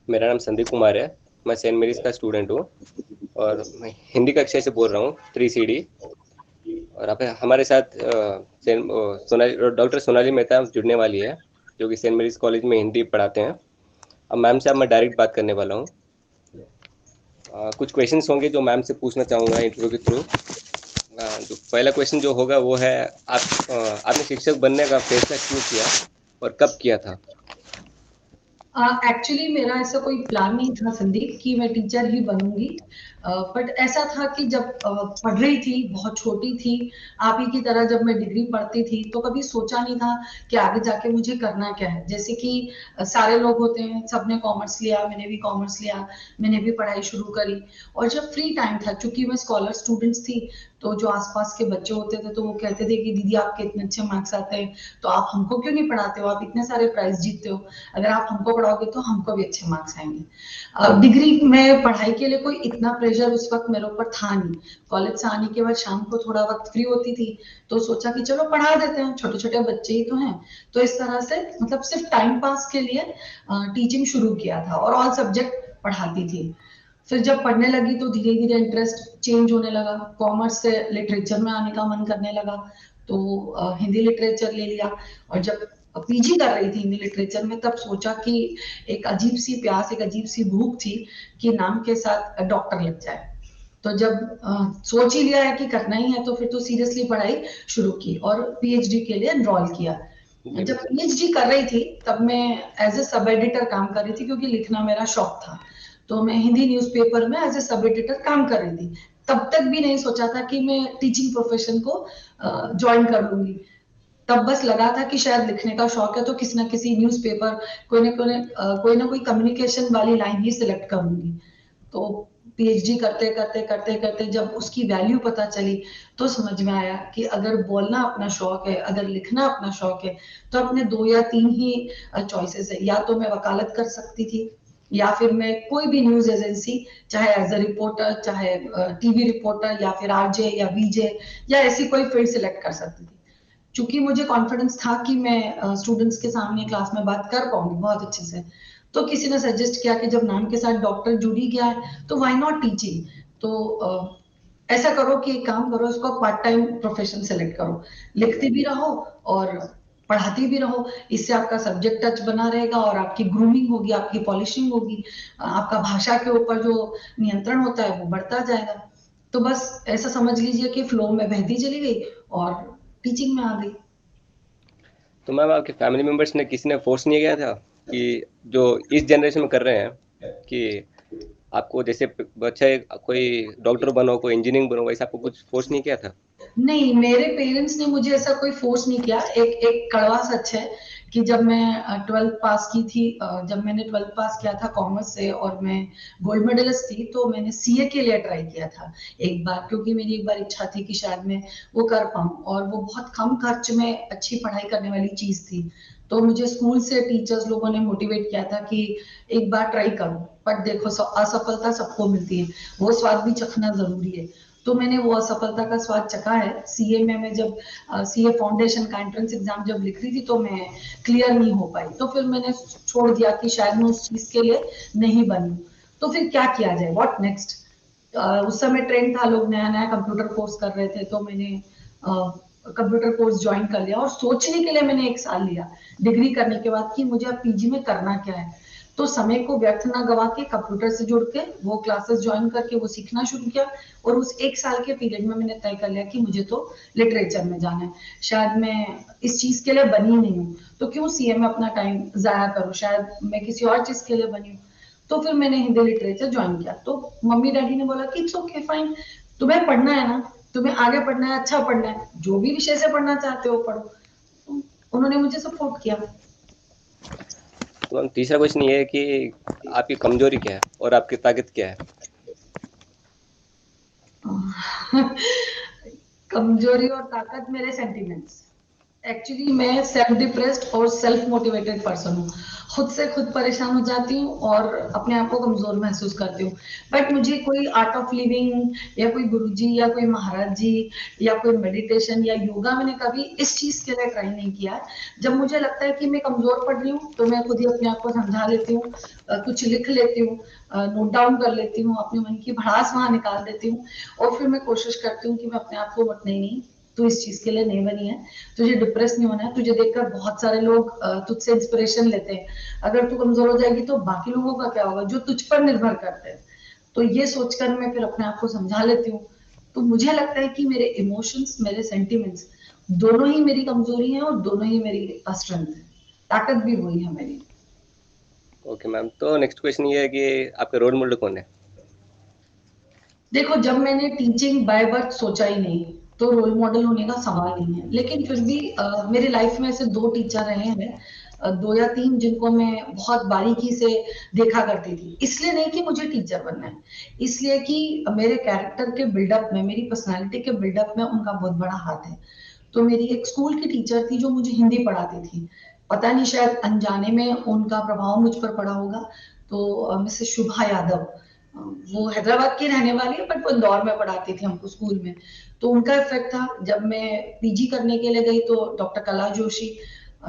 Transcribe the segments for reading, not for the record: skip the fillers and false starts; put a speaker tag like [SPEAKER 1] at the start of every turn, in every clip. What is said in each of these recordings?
[SPEAKER 1] मेरा नाम संदीप कुमार है। मैं सेंट मेरीज का स्टूडेंट हूँ और मैं हिंदी कक्षा से बोल रहा हूँ, 3CD। और आप हमारे साथ सोनाली डॉक्टर सोनाली मेहता जुड़ने वाली है, जो कि सेंट मेरीज कॉलेज में हिंदी पढ़ाते हैं। अब मैम से अब मैं डायरेक्ट बात करने वाला हूँ। कुछ क्वेश्चंस होंगे जो मैम से पूछना चाहूँगा इंटरव्यू के थ्रू। जो पहला क्वेश्चन जो होगा वो है, आपने शिक्षक बनने का फैसला क्यों किया और कब किया था?
[SPEAKER 2] एक्चुअली मेरा ऐसा कोई प्लान नहीं था संदीप कि मैं टीचर ही बनूंगी। बट ऐसा था कि जब पढ़ रही थी, बहुत छोटी थी, आप ही की तरह जब मैं डिग्री पढ़ती थी, तो कभी सोचा नहीं था कि आगे जाके मुझे करना क्या है। जैसे कि सारे लोग होते हैं, सबने कॉमर्स लिया, मैंने भी कॉमर्स लिया, मैंने भी पढ़ाई शुरू करी। और जब फ्री टाइम था, चूंकि मैं स्कॉलर स्टूडेंट्स थी, तो जो आसपास के बच्चे होते थे तो वो कहते थे कि दीदी आपके इतने अच्छे मार्क्स आते हैं, तो आप हमको क्यों नहीं पढ़ाते हो, आप इतने सारे प्राइज जीतते हो, अगर आप हमको पढ़ाओगे तो हमको भी अच्छे मार्क्स आएंगे। डिग्री में पढ़ाई के लिए कोई इतना प्रेशर उस वक्त मेरे ऊपर था नहीं। कॉलेज से आने के बाद शाम को थोड़ा वक्त फ्री होती थी, तो सोचा कि चलो पढ़ा देते हैं, छोटे छोटे बच्चे ही तो हैं। तो इस तरह से मतलब सिर्फ टाइम पास के लिए टीचिंग शुरू किया था और ऑल सब्जेक्ट पढ़ाती थी। फिर जब पढ़ने लगी तो धीरे धीरे इंटरेस्ट चेंज होने लगा, कॉमर्स से लिटरेचर में आने का मन करने लगा, तो हिंदी लिटरेचर ले लिया। और जब पीजी कर रही थी हिंदी लिटरेचर में, तब सोचा कि एक अजीब सी प्यास, एक अजीब सी भूख थी कि नाम के साथ डॉक्टर लग जाए। तो जब सोच ही लिया है कि करना ही है, तो फिर तो सीरियसली पढ़ाई शुरू की और पीएचडी के लिए एनरोल किया।
[SPEAKER 1] जी
[SPEAKER 2] जब
[SPEAKER 1] बिल्कुल।
[SPEAKER 2] पीएचडी कर रही थी, तब मैं एज ए सब एडिटर काम कर रही थी, क्योंकि लिखना मेरा शौक था। तो मैं हिंदी न्यूज़पेपर में एज ए सब एडिटर काम कर रही थी। तब तक भी नहीं सोचा था कि मैं टीचिंग प्रोफेशन को ज्वाइन कर लूंगी। तब बस लगा था कि शायद लिखने का शौक है तो किसी ना किसी न्यूज़पेपर, कोई ना कोई कम्युनिकेशन वाली लाइन ही सिलेक्ट करूंगी। तो पीएचडी करते करते करते करते जब उसकी वैल्यू पता चली, तो समझ में आया कि अगर बोलना अपना शौक है, अगर लिखना अपना शौक है, तो अपने दो या तीन ही चॉइसेस है। या तो मैं वकालत कर सकती थी, या फिर मैं कोई भी न्यूज एजेंसी, चाहे एज अ रिपोर्टर, चाहे टीवी रिपोर्टर, या फिर आरजे या वीजे, या ऐसी कोई फील्ड सिलेक्ट कर सकती थी। चूंकि मुझे कॉन्फिडेंस था कि मैं स्टूडेंट्स के सामने क्लास में बात कर पाऊंगी बहुत अच्छे से, तो किसी ने सजेस्ट किया कि जब नाम के साथ डॉक्टर जुड़ी गया है तो व्हाई नॉट टीचिंग। तो ऐसा करो कि एक काम करो, इसको पार्ट टाइम प्रोफेशन सेलेक्ट करो, लिखती भी रहो और पढ़ाती भी रहो। इससे आपका सब्जेक्ट टच बना रहेगा और आपकी ग्रूमिंग होगी, आपकी पॉलिशिंग होगी, आपका भाषा के ऊपर जो नियंत्रण होता है वो बढ़ता जाएगा। तो बस ऐसा समझ लीजिए कि फ्लो में बहती चली गई और टीचिंग में आ गई।
[SPEAKER 1] तो मैम, आपके फैमिली मेंबर्स ने किसी ने फोर्स नहीं किया था कि जो इस जनरेशन में कर रहे हैं कि आपको जैसे बच्चा कोई डॉक्टर बनो, कोई इंजीनियरिंग बनो, वैसे आपको कुछ फोर्स नहीं किया था?
[SPEAKER 2] नहीं, मेरे पेरेंट्स ने मुझे ऐसा कोई फोर्स नहीं किया। एक एक कड़वा सच है कि जब मैं ट्वेल्थ पास की थी, जब मैंने ट्वेल्थ पास किया था कॉमर्स से और मैं गोल्ड मेडलिस्ट थी, तो मैंने सीए के लिए ट्राई किया था एक बार, क्योंकि मेरी एक बार इच्छा थी कि शायद मैं वो कर पाऊँ, और वो बहुत कम खर्च में अच्छी पढ़ाई करने वाली चीज थी। तो मुझे स्कूल से टीचर्स लोगों ने मोटिवेट किया था कि एक बार ट्राई करो, बट देखो असफलता सबको मिलती है, वो स्वाद भी चखना जरूरी है। तो मैंने वो असफलता का स्वाद चखा है। सीए में मैं जब सीए फाउंडेशन का एंट्रेंस एग्जाम जब लिख रही थी, तो मैं क्लियर नहीं हो पाई, तो फिर मैंने छोड़ दिया कि शायद मैं उस चीज के लिए नहीं बनी। तो फिर क्या किया जाए, व्हाट नेक्स्ट। उस समय ट्रेंड था, लोग नया नया कंप्यूटर कोर्स कर रहे थे, तो मैंने कंप्यूटर कोर्स ज्वाइन कर लिया और सोचने के लिए मैंने एक साल लिया डिग्री करने के बाद कि मुझे अब पीजी में करना क्या है। तो समय को व्यर्थ ना गवा के कंप्यूटर से जुड़ के वो क्लासेस ज्वाइन करके वो सीखना शुरू किया। और उस एक साल के पीरियड में मैंने तय कर लिया कि मुझे तो लिटरेचर में जाना है, शायद मैं इस चीज के लिए बनी नहीं हूँ, तो क्यों सीए में अपना टाइम जाया करूँ, शायद मैं किसी और चीज के लिए बनी हूँ। तो फिर मैंने हिंदी लिटरेचर ज्वाइन किया। तो मम्मी डैडी ने बोला कि इट्स ओके फाइन, तुम्हें पढ़ना है ना, तुम्हें आगे पढ़ना है, अच्छा पढ़ना है, जो भी विषय से पढ़ना चाहते हो पढ़ो। तो उन्होंने मुझे सपोर्ट किया।
[SPEAKER 1] तो मैम, तीसरा क्वेश्चन ये है कि आपकी कमजोरी क्या है और आपकी ताकत क्या है?
[SPEAKER 2] कमजोरी और ताकत मेरे सेंटिमेंट्स। एक्चुअली मैं सेल्फ डिप्रेस्ड और सेल्फ मोटिवेटेड पर्सन हूँ। खुद से खुद परेशान हो जाती हूँ और अपने आप को कमजोर महसूस करती हूँ। बट मुझे कोई आर्ट ऑफ लिविंग या कोई गुरुजी या कोई महाराज जी या कोई मेडिटेशन या योगा मैंने कभी इस चीज के लिए ट्राई नहीं किया। जब मुझे लगता है कि मैं कमजोर पड़ रही हूँ तो मैं खुद ही अपने आप को समझा लेती हूँ, कुछ लिख लेती हूँ, नोट डाउन कर लेती हूँ, अपने मन की भड़ास वहां निकाल देती हूँ और फिर मैं कोशिश करती हूँ कि मैं अपने आप को नहीं, तू इस चीज के लिए नहीं बनी है, तुझे डिप्रेस नहीं होना है। तुझे देखकर बहुत सारे लोग तुझसे इंस्पिरेशन लेते हैं। अगर तू कमजोर हो जाएगी तो बाकी लोगों का क्या होगा जो तुझ पर निर्भर करते हैं। तो ये सोचकर मैं फिर अपने आप को समझा लेती हूँ। तो मुझे लगता है कि मेरे इमोशंस, मेरे सेंटिमेंट्स दोनों ही मेरी कमजोरी है और दोनों ही मेरी स्ट्रेंथ है। ताकत भी वही है मेरी।
[SPEAKER 1] ओके मैम, तो नेक्स्ट क्वेश्चन ये है कि आपका रोल मॉडल कौन है?
[SPEAKER 2] देखो, जब मैंने टीचिंग बाय बर्थ सोचा ही नहीं तो रोल मॉडल होने का सवाल नहीं है। लेकिन फिर भी मेरे लाइफ में ऐसे दो टीचर रहे हैं, दो या तीन, जिनको मैं बहुत बारीकी से देखा करती थी। इसलिए नहीं कि मुझे टीचर बनना है, इसलिए कि मेरे कैरेक्टर के बिल्डअप में, मेरी पर्सनालिटी के बिल्डअप में उनका बहुत बड़ा हाथ है। तो मेरी एक स्कूल की टीचर थी जो मुझे हिंदी पढ़ाती थी। पता नहीं, शायद अनजाने में उनका प्रभाव मुझ पर पड़ा होगा। तो मिसेस शुभा यादव, वो हैदराबाद की रहने वाली है बट वो इंदौर में पढ़ाती थी हमको स्कूल में। तो उनका इफेक्ट था। जब मैं पीजी करने के लिए गई तो डॉक्टर कला जोशी,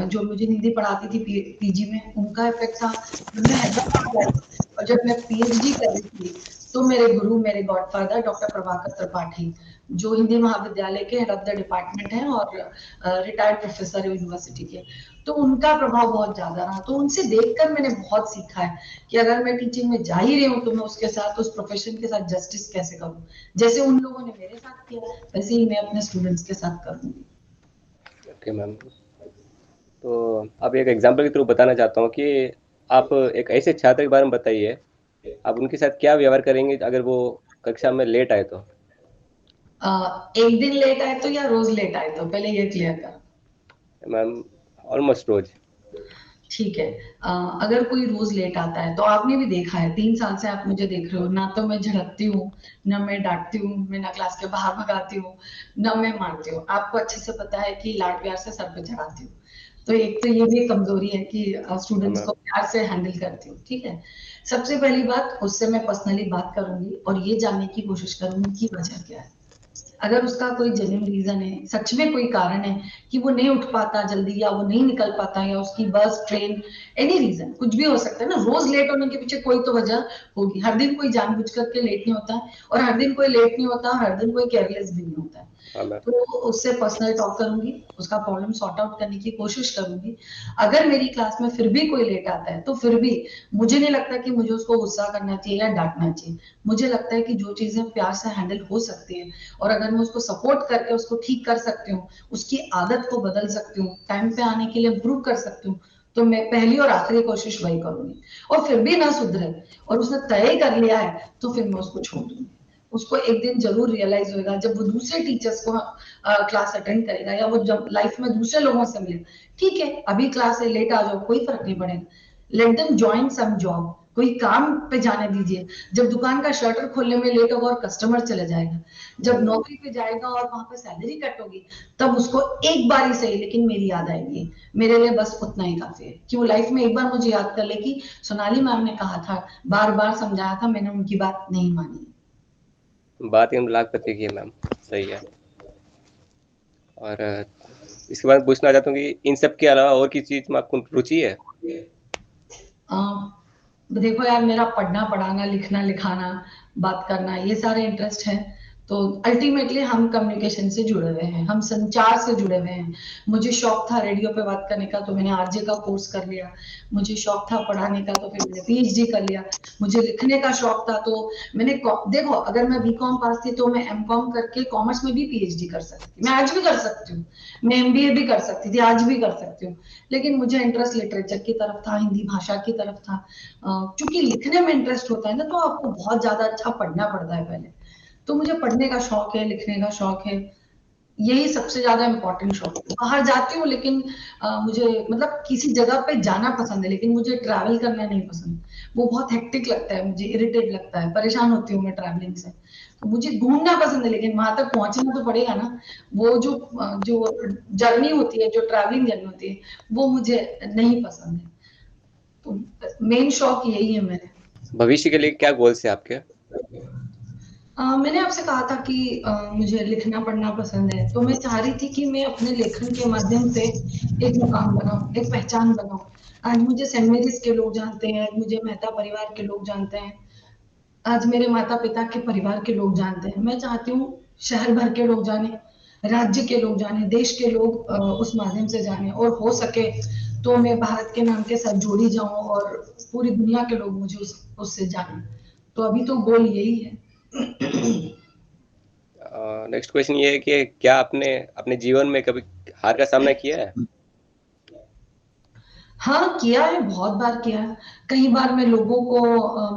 [SPEAKER 2] जो मुझे हिंदी पढ़ाती थी पीजी में, उनका इफेक्ट था। जब मैं हैदराबाद गई और जब मैं पीएचडी कर रही थी तो मेरे गुरु, मेरे गॉडफादर डॉक्टर प्रभाकर त्रिपाठी, जो हिंदी महाविद्यालय के हेड ऑफ द डिपार्टमेंट है और रिटायर्ड प्रोफेसर है यूनिवर्सिटी के, तो उनका प्रभाव बहुत ज्यादा रहा। तो उनसे देखकर मैंने बहुत सीखा है कि अगर मैं टीचिंग में जा ही रही हूँ तो मैं उसके साथ, उस प्रोफेशन के साथ जस्टिस कैसे करूँ। जैसे उन लोगों ने मेरे साथ किया वैसे ही मैं अपने स्टूडेंट्स के साथ करूंगी।
[SPEAKER 1] ओके मैम, तो अब एक एग्जांपल के थ्रू बताना चाहता हूँ कि आप एक ऐसे छात्र के बारे में बताइए, आप उनके साथ क्या व्यवहार करेंगे अगर वो कक्षा में लेट आए तो?
[SPEAKER 2] एक दिन लेट आए तो या रोज लेट आए तो, पहले ये क्लियर कर।
[SPEAKER 1] मैम, ऑलमोस्ट रोज।
[SPEAKER 2] ठीक है। अगर कोई रोज लेट आता है तो आपने भी देखा है, 3 साल से आप मुझे देख रहे हो ना, तो मैं झड़कती हूँ, ना मैं डांटती हूँ, मैं ना क्लास के बाहर भगाती हूँ, ना मैं मारती हूँ। आपको अच्छे से पता है कि लाड प्यार से सर पे चढ़ाती हूँ। तो एक तो ये भी कमजोरी है कि
[SPEAKER 1] हाँ
[SPEAKER 2] स्टूडेंट्स
[SPEAKER 1] मैम।
[SPEAKER 2] को प्यार से हैंडल करती हूँ। ठीक है। सबसे पहली बात, उससे मैं पर्सनली बात करूंगी और ये जानने की कोशिश करूंगी कि वजह क्या है। अगर उसका कोई जेन्युइन रीजन है, सच में कोई कारण है कि वो नहीं उठ पाता जल्दी, या वो नहीं निकल पाता, या उसकी बस, ट्रेन, एनी रीजन, कुछ भी हो सकता है ना। रोज लेट होने के पीछे कोई तो वजह होगी। हर दिन कोई जानबूझ करके लेट नहीं होता है और हर दिन कोई लेट नहीं होता, हर दिन कोई केयरलेस भी नहीं होता है।
[SPEAKER 1] हाँ मैम।
[SPEAKER 2] तो उससे पर्सनल टॉक करूंगी, उसका प्रॉब्लम सॉर्ट आउट करने की कोशिश करूंगी। अगर मेरी क्लास में फिर भी कोई लेट आता है तो फिर भी मुझे नहीं लगता कि मुझे उसको गुस्सा करना चाहिए या डांटना चाहिए। मुझे लगता है कि जो चीजें प्यार से हैंडल हो सकती है और अगर मैं उसको सपोर्ट करके उसको ठीक कर सकती हूँ, उसकी आदत को बदल सकती हूँ, टाइम पे आने के लिए इम्प्रूव कर सकती हूँ, तो मैं पहली और आखिरी कोशिश वही करूंगी। और फिर भी ना सुधरे और उसने तय कर लिया है तो फिर मैं उसको छोड़ दूंगी। उसको एक दिन जरूर रियलाइज होगा जब वो दूसरे टीचर्स को क्लास अटेंड करेगा या वो जब लाइफ में दूसरे लोगों से मिले। ठीक है, अभी क्लास है, लेट आ जाओ, कोई फर्क नहीं पड़ेगा। Let them join some job, कोई काम पे जाने दीजिए। जब दुकान का शटर खोलने में लेट होगा और कस्टमर चले जाएगा, जब नौकरी पे जाएगा और वहां पे सैलरी कट होगी, तब उसको एक बार ही सही लेकिन मेरी याद आएगी। मेरे लिए बस उतना ही काफी है कि वो लाइफ में एक बार मुझे याद कर ले कि सोनाली मैम ने कहा था, बार बार समझाया था, मैंने उनकी बात नहीं मानी।
[SPEAKER 1] बात एकदम लाख पति की है मैम, सही है। और इसके बाद पूछना चाहता हूँ कि इन सब के अलावा और किसी चीज़ में आपको रुचि है?
[SPEAKER 2] अ, देखो यार, मेरा पढ़ना पढ़ाना, लिखना लिखाना, बात करना, ये सारे इंटरेस्ट हैं। तो अल्टीमेटली हम कम्युनिकेशन से जुड़े हुए हैं, हम संचार से जुड़े हुए हैं। मुझे शौक था रेडियो पे बात करने का तो मैंने आरजे का कोर्स कर लिया। मुझे शौक था पढ़ाने का तो फिर मैंने पीएचडी कर लिया। मुझे लिखने का शौक था तो मैंने देखो, अगर मैं बीकॉम पास थी तो मैं एमकॉम करके कॉमर्स में भी पीएचडी कर सकती थी। मैं आज भी कर सकती हूँ। मैं एमबीए भी कर सकती थी, आज भी कर सकती हूँ। लेकिन मुझे इंटरेस्ट लिटरेचर की तरफ था, हिंदी भाषा की तरफ था। क्योंकि लिखने में इंटरेस्ट होता है ना तो आपको बहुत ज्यादा अच्छा पढ़ना पड़ता है पहले। तो मुझे पढ़ने का शौक है, लिखने का शौक है। यही सबसे ज्यादा इम्पोर्टेंट शौक है। बाहर जाती हूँ लेकिन मुझे मतलब किसी जगह पे जाना पसंद है, लेकिन मुझे ट्रैवल करना नहीं पसंद। वो बहुत हेक्टिक लगता है, मुझे इरिटेट लगता है, परेशान होती हूँ मैं ट्रैवलिंग से। तो मुझे घूमना पसंद है, लेकिन वहां तक पहुंचना तो पड़ेगा ना। वो जो जर्नी होती है, जो ट्रैवलिंग जर्नी होती है, वो मुझे नहीं पसंद है। तो मेन शौक यही है मेरे।
[SPEAKER 1] भविष्य के लिए क्या गोल्स है आपके?
[SPEAKER 2] मैंने आपसे कहा था कि मुझे लिखना पढ़ना पसंद है, तो मैं चाह रही थी कि मैं अपने लेखन के माध्यम से एक मुकाम बनाऊं, एक पहचान बनाऊं। आज मुझे सेंट मेरीज के लोग जानते हैं, मुझे मेहता परिवार के लोग जानते हैं, आज मेरे माता पिता के परिवार के लोग जानते हैं। मैं चाहती हूँ शहर भर के लोग जाने, राज्य के लोग जाने, देश के लोग उस माध्यम से जाने, और हो सके तो मैं भारत के नाम के साथ जोड़ी जाऊं और पूरी दुनिया के लोग मुझे उससे जाने। तो अभी तो गोल यही है।
[SPEAKER 1] नेक्स्ट क्वेश्चन ये है कि क्या आपने अपने जीवन में कभी हार का सामना किया है?
[SPEAKER 2] हाँ, किया है, बहुत बार किया है। कई बार मैं लोगों को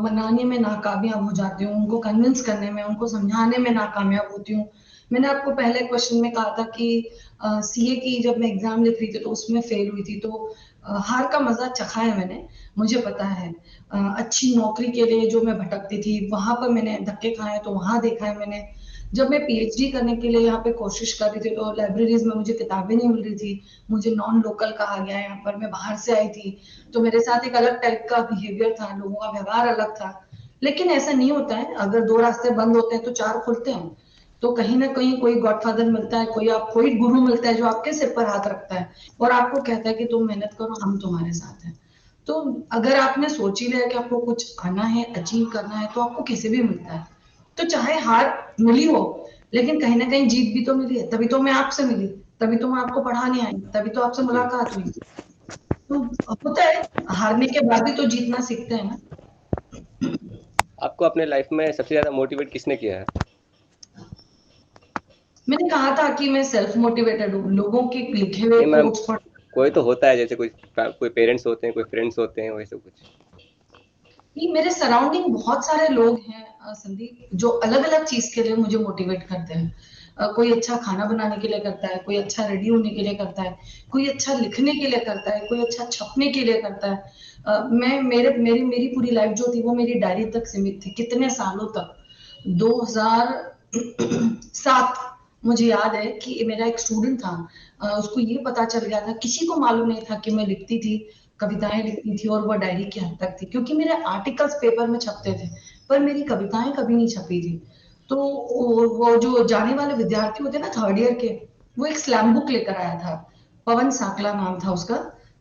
[SPEAKER 2] मनाने में नाकामयाब हो जाती हूँ, उनको कन्विंस करने में, उनको समझाने में नाकामयाब होती हूँ। मैंने आपको पहले क्वेश्चन में कहा था कि सीए की जब मैं एग्जाम लिख रही थी तो उसमें फेल हुई थी, तो हार का मजा चखा है मैंने, मुझे पता है। अच्छी नौकरी के लिए जो मैं भटकती थी, वहां पर मैंने धक्के खाए, तो वहां देखा है मैंने। जब मैं पीएचडी करने के लिए यहाँ पे कोशिश कर रही थी, तो लाइब्रेरीज में मुझे किताबें नहीं मिल रही थी, मुझे नॉन लोकल कहा गया। यहाँ पर मैं बाहर से आई थी, तो मेरे साथ एक अलग टाइप का बिहेवियर था, लोगों का व्यवहार अलग था। लेकिन ऐसा नहीं होता है, अगर दो रास्ते बंद होते हैं तो चार खुलते हैं। तो कहीं ना कहीं कोई गॉडफादर मिलता है, कोई गुरु मिलता है जो आपके सिर पर हाथ रखता है और आपको कहता है कि तुम मेहनत करो, हम तुम्हारे साथ हैं। तो अगर आपने सोच ही लिया कि आपको कुछ आना है, अचीव करना है, तो आपको कैसे भी मिलता है। तो चाहे हार मिली हो, लेकिन कहीं ना कहीं जीत भी तो मिली है, तभी तो मैं आपसे मिली, तभी तो मैं आपको पढ़ाने आई, तभी तो आपसे
[SPEAKER 1] जी।
[SPEAKER 2] मुलाकात हुई। तो होता है, हारने के बाद भी तो जीतना सीखते हैं ना।
[SPEAKER 1] आपको अपने लाइफ में सबसे ज़्यादा मोटिवेट किसने किया है?
[SPEAKER 2] मैंने कहा था कि मैं सेल्फ मोटिवेटेड हूँ, लोगों के लिखे हुए
[SPEAKER 1] नहीं मैम,
[SPEAKER 2] कोट्स पढ़।
[SPEAKER 1] कोई तो होता है, जैसे कोई पेरेंट्स होते हैं, कोई फ्रेंड्स होते हैं, वैसे कुछ।
[SPEAKER 2] नहीं, मेरे सराउंडिंग बहुत सारे लोग हैं संदीप, जो अलग अलग चीज के लिए मुझे मोटिवेट करते हैं। कोई अच्छा खाना बनाने के लिए करता है, कोई अच्छा रेडी होने के लिए करता है, कोई अच्छा लिखने के लिए करता है, कोई अच्छा छपने के लिए करता है। मैं मेरे मेरी मेरी पूरी लाइफ जो थी वो मेरी डायरी तक सीमित थी, कितने सालों तक। 2007, मुझे याद है कि मेरा एक स्टूडेंट था, उसको ये पता चल गया था, किसी को मालूम नहीं था कि मैं लिखती थी, कविताएं लिखती थी, और वो डायरी की हद तक थी, क्योंकि मेरे आर्टिकल्स पेपर में छपते थे, पर मेरी कविताएं कभी नहीं छपी थी। तो वो जो जाने वाले विद्यार्थी होते ना थर्ड ईयर के, वो एक स्लैम बुक लेकर आया था, पवन साकला नाम था उसका।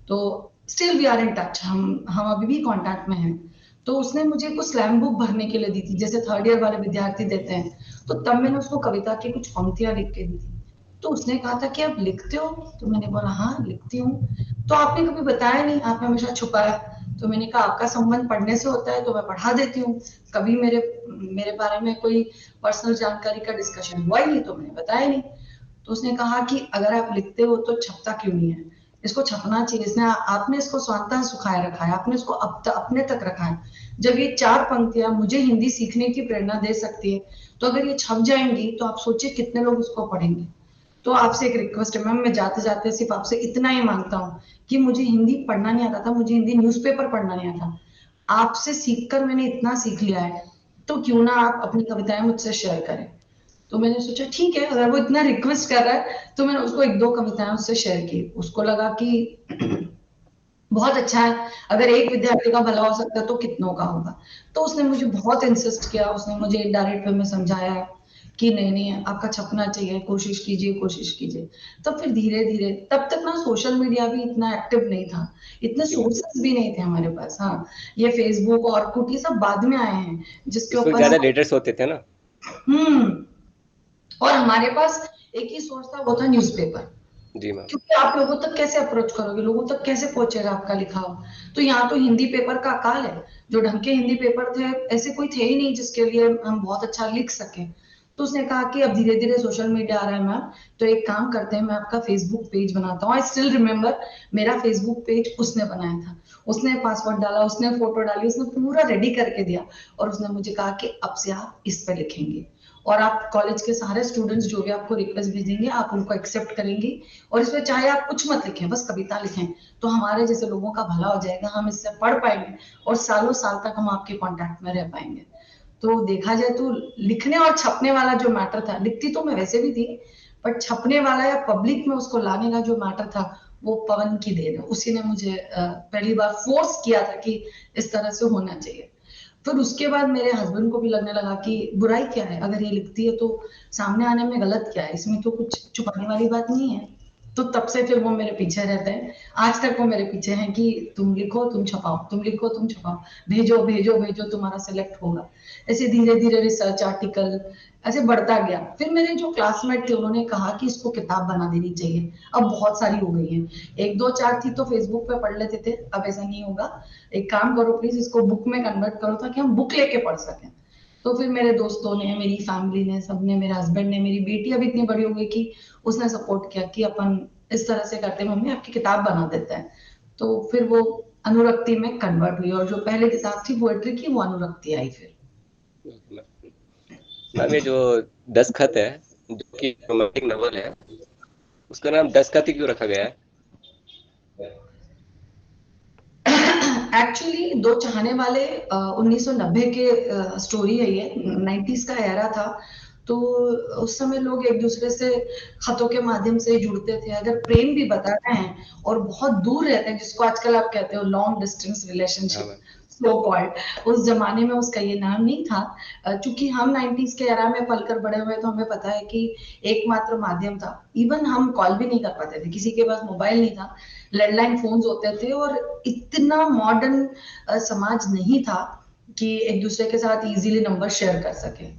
[SPEAKER 2] तो still we are in touch, हम अभी भी कांटेक्ट में हैं। तो उसने मुझे कुछ स्लैम बुक भरने के लिए दी थी, जैसे थर्ड ईयर वाले विद्यार्थी देते हैं। तो तब मैंने उसको कविता की कुछ पंक्तियां लिख के दी थी। तो उसने कहा था कि आप लिखते हो? तो मैंने बोला हाँ लिखती हूँ। तो आपने कभी बताया नहीं, आपने हमेशा छुपाया। तो मैंने कहा आपका संबंध पढ़ने से होता है तो मैं पढ़ा देती हूँ, कभी मेरे मेरे बारे में कोई पर्सनल जानकारी का डिस्कशन हुआ ही नहीं, तो मैंने बताया नहीं। तो उसने कहा कि अगर आप लिखते हो तो छपता क्यों नहीं है, इसको छपना चाहिए। इसने आपने इसको स्वांतः सुखाए रखा है, आपने इसको अपने तक रखा है। जब ये चार पंक्तियां मुझे हिंदी सीखने की प्रेरणा दे सकती है, तो अगर ये छप जाएंगी तो आप सोचिए कितने लोग इसको पढ़ेंगे। तो आपसे एक रिक्वेस्ट है मैम, मैं जाते जाते सिर्फ आपसे इतना ही मांगता हूँ कि मुझे हिंदी पढ़ना नहीं आता था, मुझे हिंदी न्यूज़पेपर पढ़ना नहीं आता। आपसे सीखकर मैंने इतना सीख लिया है, तो क्यों ना आप अपनी कविताएं मुझसे शेयर करें। तो मैंने सोचा ठीक है, अगर वो इतना रिक्वेस्ट कर रहा है, तो मैंने उसको एक दो कविताएं उससे शेयर की। उसको लगा कि बहुत अच्छा है, अगर एक विद्यार्थी का भला हो सकता है तो कितनों का होगा। तो उसने मुझे बहुत इंसिस्ट किया, उसने मुझे डायरेक्ट वे में समझाया कि नहीं नहीं आपका छपना चाहिए, कोशिश कीजिए कोशिश कीजिए। तब फिर धीरे धीरे, तब तक ना सोशल मीडिया भी इतना एक्टिव नहीं था, इतने
[SPEAKER 1] जी मैम।
[SPEAKER 2] सोर्सेस भी नहीं थे हमारे पास। हाँ, ये फेसबुक और कुछ ये सब बाद में आए हैं, जिसके
[SPEAKER 1] इस वक्त
[SPEAKER 2] ऊपर
[SPEAKER 1] ज़्यादा
[SPEAKER 2] हम।
[SPEAKER 1] लेटर्स होते थे ना।
[SPEAKER 2] और हमारे पास एक ही सोर्स था, वो था न्यूज़पेपर।
[SPEAKER 1] जी मैम।
[SPEAKER 2] क्योंकि आप लोगों तक कैसे अप्रोच करोगे, लोगों तक कैसे पहुंचेगा आपका लिखा हो। तो यहाँ तो हिंदी पेपर का अकाल है, जो ढंग के हिंदी पेपर थे ऐसे कोई थे ही नहीं जिसके लिए हम बहुत अच्छा लिख सके। तो उसने कहा कि अब धीरे धीरे सोशल मीडिया आ रहा है मैम, तो एक काम करते हैं, मैं आपका फेसबुक पेज बनाता हूँ। आई स्टिल रिमेम्बर, मेरा फेसबुक पेज उसने बनाया था, उसने पासवर्ड डाला, उसने फोटो डाली, उसने पूरा रेडी करके दिया, और उसने मुझे कहा कि अब से आप इस पे लिखेंगे। और आप कॉलेज के सारे स्टूडेंट्स जो भी आपको रिक्वेस्ट भेजेंगे आप उनको एक्सेप्ट करेंगी, और इसमें चाहे आप कुछ मत लिखें, बस कविता लिखें, तो हमारे जैसे लोगों का भला हो जाएगा, हम इससे पढ़ पाएंगे और सालों साल तक हम आपके कॉन्टेक्ट में रह पाएंगे। तो देखा जाए तो लिखने और छपने वाला जो मैटर था, लिखती तो मैं वैसे भी थी, बट छपने वाला या पब्लिक में उसको लाने का जो मैटर था वो पवन की देन है। उसी ने मुझे पहली बार फोर्स किया था कि इस तरह से होना चाहिए। फिर उसके बाद मेरे हस्बैंड को भी लगने लगा कि बुराई क्या है, अगर ये लिखती है तो सामने आने में गलत क्या है, इसमें तो कुछ छुपाने वाली बात नहीं है। तो तब से फिर वो मेरे पीछे रहते हैं, आज तक वो मेरे पीछे हैं कि तुम लिखो तुम छपाओ, तुम लिखो तुम छपाओ, भेजो भेजो भेजो, तुम्हारा सिलेक्ट होगा। ऐसे धीरे धीरे रिसर्च आर्टिकल ऐसे बढ़ता गया। फिर मेरे जो क्लासमेट थे उन्होंने कहा कि इसको किताब बना देनी चाहिए, अब बहुत सारी हो गई है, एक दो चार थी तो फेसबुक पे पढ़ लेते थे, अब ऐसा नहीं होगा, एक काम करो प्लीज इसको बुक में कन्वर्ट करो ताकि हम बुक लेके पढ़ सकें। तो फिर मेरे दोस्तों ने, मेरी फैमिली ने, सबने, मेरे हस्बैंड ने, मेरी बेटी अभी इतनी बड़ी हो गई कि उसने सपोर्ट किया कि अपन इस तरह से करते हैं, मम्मी आपकी किताब बना देते हैं। तो फिर वो अनुरक्ति में कन्वर्ट हुई, और जो पहले किताब थी पोएट्री की वो अनुरक्ति आई फिर।
[SPEAKER 1] मैम ये जो दस्तखत है, जो कि रोमांटिक नॉवल है, उसका नाम दस्तखत ही क्यों रखा गया है?
[SPEAKER 2] एक्चुअली दो चाहने वाले 1990 के स्टोरी है ये, 90s का एरा था। तो उस समय लोग एक दूसरे से खतों के माध्यम से जुड़ते थे, अगर प्रेम भी बताते हैं और बहुत दूर रहते हैं, जिसको आजकल आप कहते हो लॉन्ग डिस्टेंस
[SPEAKER 1] हाँ
[SPEAKER 2] रिलेशनशिप
[SPEAKER 1] मैम।
[SPEAKER 2] सो कॉल्ड, उस जमाने में उसका ये नाम नहीं था। चूंकि हम 90s के एरा में पलकर बड़े हुए तो हमें पता है कि एकमात्र माध्यम था, इवन हम कॉल भी नहीं कर पाते थे, किसी के पास मोबाइल नहीं था, लैंडलाइन फोन्स होते थे, और इतना मॉडर्न समाज नहीं था कि एक दूसरे के साथ इजीली नंबर शेयर कर सके।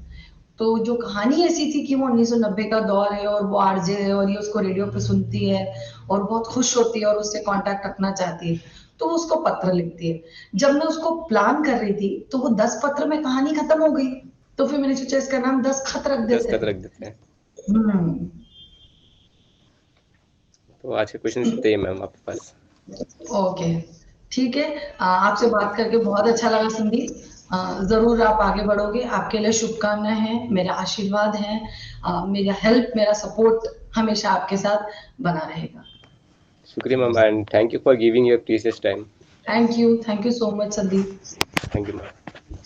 [SPEAKER 2] तो जो कहानी ऐसी थी कि वो 1990 का दौर है और वो आरजे है और ये उसको रेडियो पे सुनती है और बहुत खुश होती है और उससे कांटेक्ट रखना चाहती है, तो वो उसको पत्र लिखती है। जब मैं उसको प्लान कर रही थी तो वो 10 पत्र में कहानी खत्म हो गई, तो फिर मैंने सोचा इसका नाम 10 खत रख देते
[SPEAKER 1] दस्तखत
[SPEAKER 2] हैं।
[SPEAKER 1] रख देते हैं।
[SPEAKER 2] हम्म।
[SPEAKER 1] तो आज के क्वेश्चन इतने ही मैम आपके पास।
[SPEAKER 2] ओके, ठीक है। आपसे बात करके बहुत अच्छा लगा संदीप। जरूर आप आगे बढ़ोगे, आपके लिए शुभकामनाएं हैं, मेरा आशीर्वाद है, मेरा हेल्प, मेरा सपोर्ट हमेशा आपके साथ बना रहेगा।
[SPEAKER 1] शुक्रिया ma'am, and thank you for giving your precious time.
[SPEAKER 2] Thank you so much Sandeep.
[SPEAKER 1] Thank you ma'am.